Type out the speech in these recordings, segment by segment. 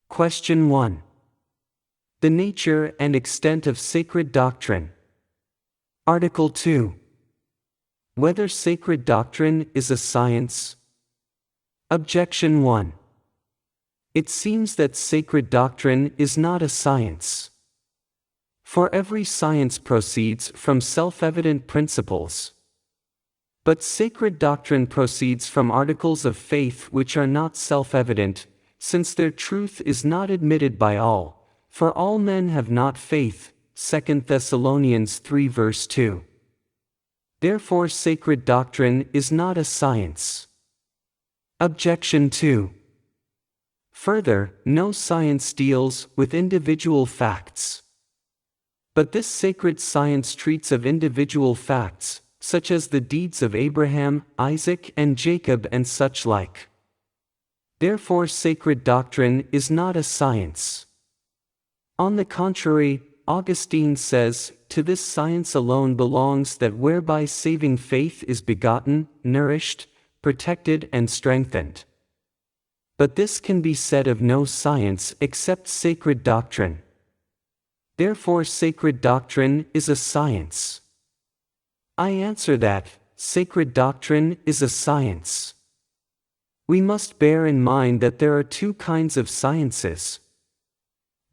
Question 1. The nature and extent of sacred doctrine. Article 2. Whether sacred doctrine is a science? Objection 1. It seems that sacred doctrine is not a science. For every science proceeds from self-evident principles. But sacred doctrine proceeds from articles of faith which are not self-evident, since their truth is not admitted by all, for all men have not faith. 2 Thessalonians 3 verse 2. Therefore sacred doctrine is not a science. Objection 2. Further, no science deals with individual facts. But this sacred science treats of individual facts, such as the deeds of Abraham, Isaac, and Jacob and such like. Therefore sacred doctrine is not a science. On the contrary, Augustine says, to this science alone belongs that whereby saving faith is begotten, nourished, protected and strengthened. But this can be said of no science except sacred doctrine. Therefore sacred doctrine is a science. I answer that, sacred doctrine is a science. We must bear in mind that there are two kinds of sciences.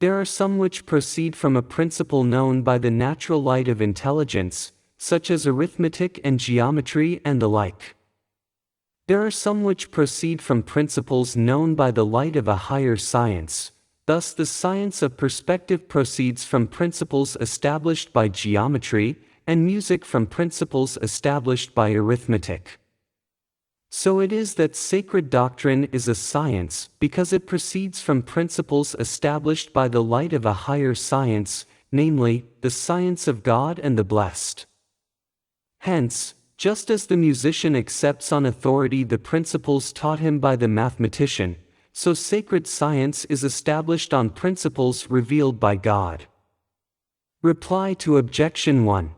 There are some which proceed from a principle known by the natural light of intelligence, such as arithmetic and geometry and the like. There are some which proceed from principles known by the light of a higher science. Thus the science of perspective proceeds from principles established by geometry, and music from principles established by arithmetic. So it is that sacred doctrine is a science, because it proceeds from principles established by the light of a higher science, namely, the science of God and the blessed. Hence, just as the musician accepts on authority the principles taught him by the mathematician, so sacred science is established on principles revealed by God. Reply to Objection 1.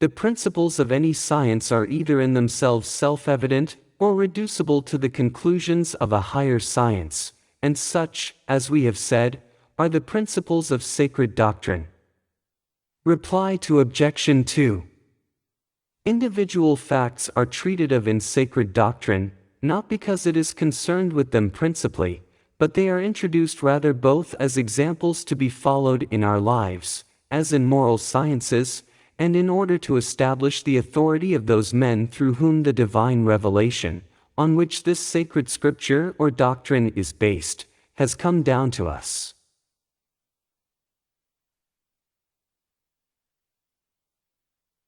The principles of any science are either in themselves self-evident, or reducible to the conclusions of a higher science, and such, as we have said, are the principles of sacred doctrine. Reply to Objection 2. Individual facts are treated of in sacred doctrine, not because it is concerned with them principally, but they are introduced rather both as examples to be followed in our lives, as in moral sciences, and in order to establish the authority of those men through whom the divine revelation, on which this sacred scripture or doctrine is based, has come down to us.